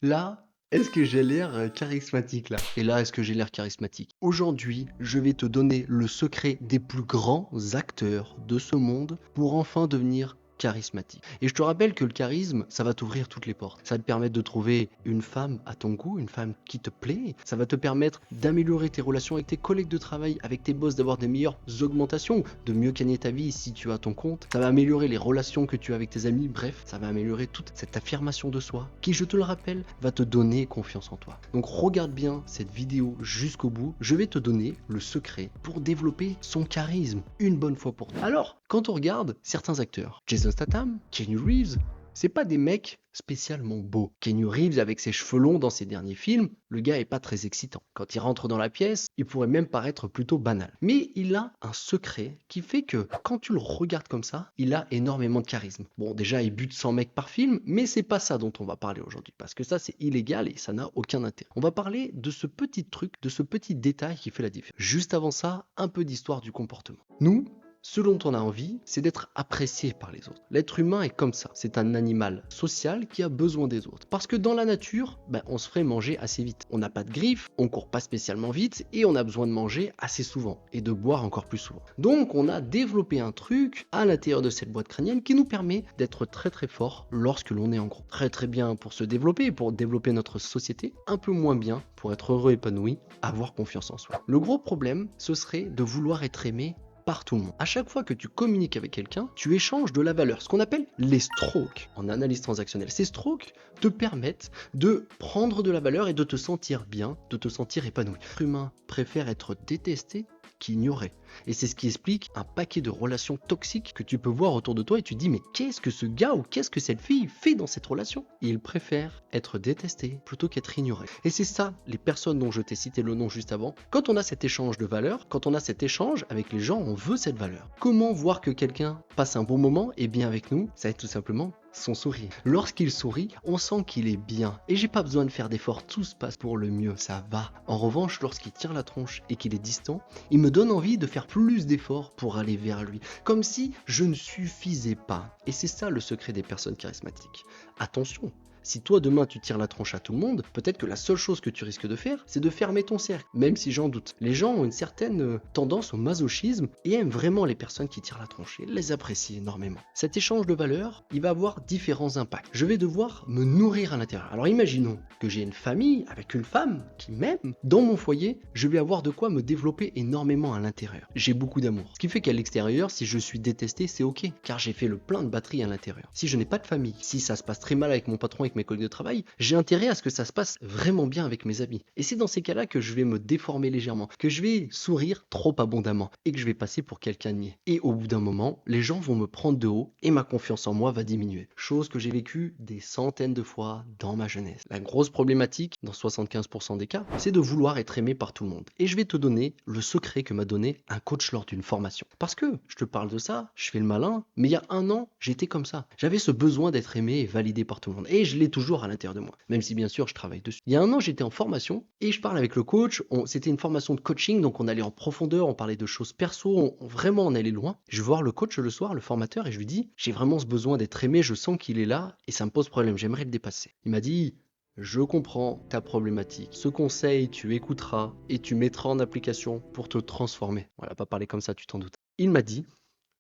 Là, est-ce que j'ai l'air charismatique là? Et là, est-ce que j'ai l'air charismatique? Aujourd'hui, je vais te donner le secret des plus grands acteurs de ce monde pour enfin devenir charismatique. Et je te rappelle que le charisme, ça va t'ouvrir toutes les portes. Ça va te permettre de trouver une femme à ton goût, une femme qui te plaît. Ça va te permettre d'améliorer tes relations avec tes collègues de travail, avec tes boss, d'avoir des meilleures augmentations, de mieux gagner ta vie si tu as ton compte. Ça va améliorer les relations que tu as avec tes amis. Bref, ça va améliorer toute cette affirmation de soi qui, je te le rappelle, va te donner confiance en toi. Donc regarde bien cette vidéo jusqu'au bout. Je vais te donner le secret pour développer son charisme une bonne fois pour toutes. Alors, quand on regarde certains acteurs, Jason Statham, Keanu Reeves, c'est pas des mecs spécialement beaux. Keanu Reeves avec ses cheveux longs dans ses derniers films, le gars est pas très excitant. Quand il rentre dans la pièce, il pourrait même paraître plutôt banal. Mais il a un secret qui fait que quand tu le regardes comme ça, il a énormément de charisme. Bon, déjà il bute 100 mecs par film, mais c'est pas ça dont on va parler aujourd'hui parce que ça c'est illégal et ça n'a aucun intérêt. On va parler de ce petit truc, de ce petit détail qui fait la différence. Juste avant ça, un peu d'histoire du comportement. Nous, ce dont on a envie, c'est d'être apprécié par les autres. L'être humain est comme ça. C'est un animal social qui a besoin des autres. Parce que dans la nature, on se ferait manger assez vite. On n'a pas de griffes, on court pas spécialement vite et on a besoin de manger assez souvent et de boire encore plus souvent. Donc on a développé un truc à l'intérieur de cette boîte crânienne qui nous permet d'être très très fort lorsque l'on est en groupe. Très très bien pour se développer, pour développer notre société, un peu moins bien pour être heureux, épanoui, avoir confiance en soi. Le gros problème, ce serait de vouloir être aimé par tout le monde. À chaque fois que tu communiques avec quelqu'un, tu échanges de la valeur, ce qu'on appelle les strokes en analyse transactionnelle. Ces strokes te permettent de prendre de la valeur et de te sentir bien, de te sentir épanoui. L'être humain préfère être détesté qu'ignoré. Et c'est ce qui explique un paquet de relations toxiques que tu peux voir autour de toi et tu te dis mais qu'est-ce que ce gars ou qu'est-ce que cette fille fait dans cette relation? Il préfère être détesté plutôt qu'être ignoré. Et c'est ça, les personnes dont je t'ai cité le nom juste avant, quand on a cet échange de valeurs, quand on a cet échange avec les gens, on veut cette valeur. Comment voir que quelqu'un passe un bon moment et bien avec nous? Ça va être tout simplement son sourire. Lorsqu'il sourit, on sent qu'il est bien. Et j'ai pas besoin de faire d'efforts, tout se passe pour le mieux, ça va. En revanche, lorsqu'il tire la tronche et qu'il est distant, il me donne envie de faire plus d'efforts pour aller vers lui. Comme si je ne suffisais pas. Et c'est ça le secret des personnes charismatiques. Attention, si toi demain tu tires la tronche à tout le monde, peut-être que la seule chose que tu risques de faire, c'est de fermer ton cercle, même si j'en doute. Les gens ont une certaine tendance au masochisme et aiment vraiment les personnes qui tirent la tronche et les apprécient énormément. Cet échange de valeurs, il va avoir différents impacts. Je vais devoir me nourrir à l'intérieur. Alors imaginons que j'ai une famille avec une femme qui m'aime. Dans mon foyer, je vais avoir de quoi me développer énormément à l'intérieur. J'ai beaucoup d'amour. Ce qui fait qu'à l'extérieur, si je suis détesté, c'est ok, car j'ai fait le plein de batterie à l'intérieur. Si je n'ai pas de famille, si ça se passe très mal avec mon patron, avec mes collègues de travail, j'ai intérêt à ce que ça se passe vraiment bien avec mes amis. Et c'est dans ces cas-là que je vais me déformer légèrement, que je vais sourire trop abondamment et que je vais passer pour quelqu'un de niais. Et au bout d'un moment, les gens vont me prendre de haut et ma confiance en moi va diminuer. Chose que j'ai vécue des centaines de fois dans ma jeunesse. La grosse problématique, dans 75% des cas, c'est de vouloir être aimé par tout le monde. Et je vais te donner le secret que m'a donné un coach lors d'une formation. Parce que je te parle de ça, je fais le malin, mais il y a un an, j'étais comme ça. J'avais ce besoin d'être aimé et validé par tout le monde. Et je l'ai toujours à l'intérieur de moi, même si bien sûr je travaille dessus. Il y a un an, j'étais en formation et je parle avec le coach. C'était une formation de coaching, donc on allait en profondeur, on parlait de choses perso, vraiment on allait loin. Je vais voir le coach le soir, le formateur, et je lui dis, j'ai vraiment ce besoin d'être aimé, je sens qu'il est là et ça me pose problème, j'aimerais le dépasser. Il m'a dit, je comprends ta problématique. Ce conseil, tu écouteras et tu mettras en application pour te transformer. Voilà, pas parler comme ça, tu t'en doutes. Il m'a dit,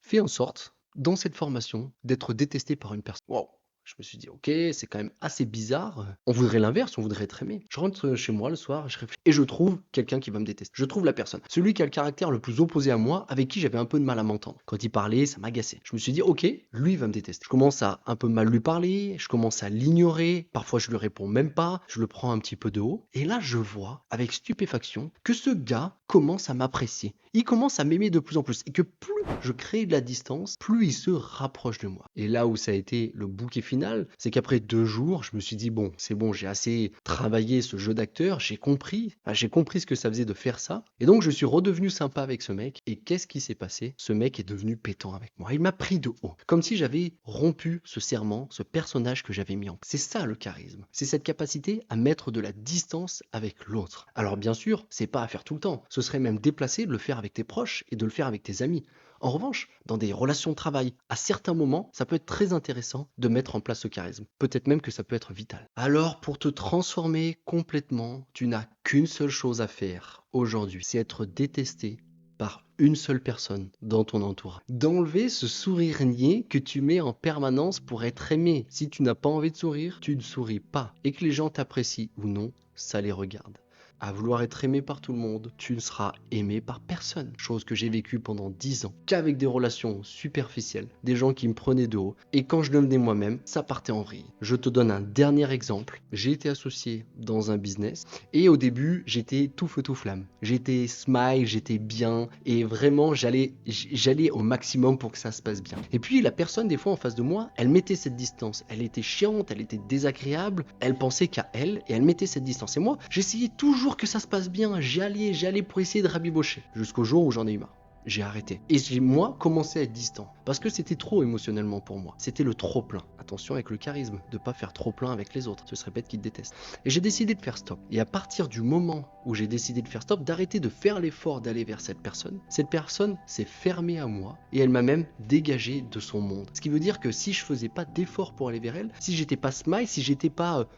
fais en sorte, dans cette formation, d'être détesté par une personne. Wow. Je me suis dit, ok, c'est quand même assez bizarre. On voudrait l'inverse, on voudrait être aimé. Je rentre chez moi le soir, je réfléchis, et je trouve quelqu'un qui va me détester. Je trouve la personne. Celui qui a le caractère le plus opposé à moi, avec qui j'avais un peu de mal à m'entendre. Quand il parlait, ça m'agaçait. Je me suis dit, ok, lui va me détester. Je commence à un peu mal lui parler, je commence à l'ignorer. Parfois, je lui réponds même pas, je le prends un petit peu de haut. Et là, je vois, avec stupéfaction, que ce gars commence à m'apprécier. Il commence à m'aimer de plus en plus. Et que plus je crée de la distance, plus il se rapproche de moi. Et là où ça a été le bouquet final, c'est qu'après 2 jours, je me suis dit, bon, c'est bon, j'ai assez travaillé ce jeu d'acteur, j'ai compris ce que ça faisait de faire ça. Et donc, je suis redevenu sympa avec ce mec. Et qu'est-ce qui s'est passé? Ce mec est devenu pétant avec moi. Il m'a pris de haut. Comme si j'avais rompu ce serment, ce personnage que j'avais mis en place. C'est ça le charisme. C'est cette capacité à mettre de la distance avec l'autre. Alors bien sûr, c'est pas à faire tout le temps. Ce serait même déplacé de le faire avec tes proches et de le faire avec tes amis. En revanche, dans des relations de travail, à certains moments, ça peut être très intéressant de mettre en place ce charisme. Peut-être même que ça peut être vital. Alors, pour te transformer complètement, tu n'as qu'une seule chose à faire aujourd'hui, c'est être détesté par une seule personne dans ton entourage. D'enlever ce sourire niais que tu mets en permanence pour être aimé. Si tu n'as pas envie de sourire, tu ne souris pas. Et que les gens t'apprécient ou non, ça les regarde. À vouloir être aimé par tout le monde, tu ne seras aimé par personne. Chose que j'ai vécue pendant 10 ans, qu'avec des relations superficielles, des gens qui me prenaient de haut. Et quand je devenais moi-même, ça partait en vrille. Je te donne un dernier exemple. J'ai été associé dans un business et au début, j'étais tout feu tout flamme. J'étais smile, j'étais bien et vraiment, j'allais au maximum pour que ça se passe bien. Et puis la personne, des fois en face de moi, elle mettait cette distance. Elle était chiante, elle était désagréable, elle pensait qu'à elle et elle mettait cette distance. Et moi, j'essayais toujours que ça se passe bien, j'allais pour essayer de rabibocher. Jusqu'au jour où j'en ai eu marre. J'ai arrêté. Et j'ai, moi, commencé à être distant. Parce que c'était trop émotionnellement pour moi. C'était le trop plein. Attention avec le charisme, de pas faire trop plein avec les autres. Ce serait bête qu'ils te détestent. Et j'ai décidé de faire stop. Et à partir du moment où j'ai décidé de faire stop, d'arrêter de faire l'effort d'aller vers cette personne s'est fermée à moi. Et elle m'a même dégagé de son monde. Ce qui veut dire que si je faisais pas d'effort pour aller vers elle, si j'étais pas smile, si j'étais pas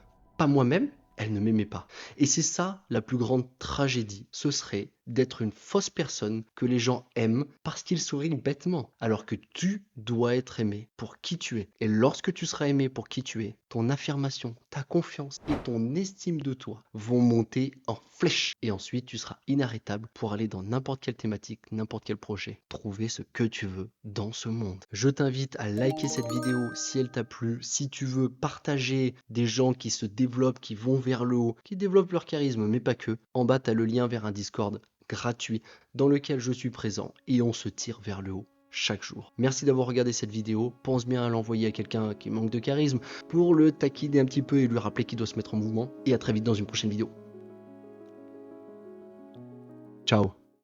moi-même, elle ne m'aimait pas. Et c'est ça la plus grande tragédie. Ce serait d'être une fausse personne que les gens aiment parce qu'ils sourient bêtement. Alors que tu dois être aimé pour qui tu es. Et lorsque tu seras aimé pour qui tu es, ton affirmation, ta confiance et ton estime de toi vont monter en flèche. Et ensuite, tu seras inarrêtable pour aller dans n'importe quelle thématique, n'importe quel projet. Trouver ce que tu veux dans ce monde. Je t'invite à liker cette vidéo si elle t'a plu. Si tu veux partager des gens qui se développent, qui vont vers le haut, qui développent leur charisme, mais pas que. En bas, tu as le lien vers un Discord gratuit dans lequel je suis présent et on se tire vers le haut chaque jour. Merci d'avoir regardé cette vidéo. Pense bien à l'envoyer à quelqu'un qui manque de charisme pour le taquiner un petit peu et lui rappeler qu'il doit se mettre en mouvement. Et à très vite dans une prochaine vidéo. Ciao.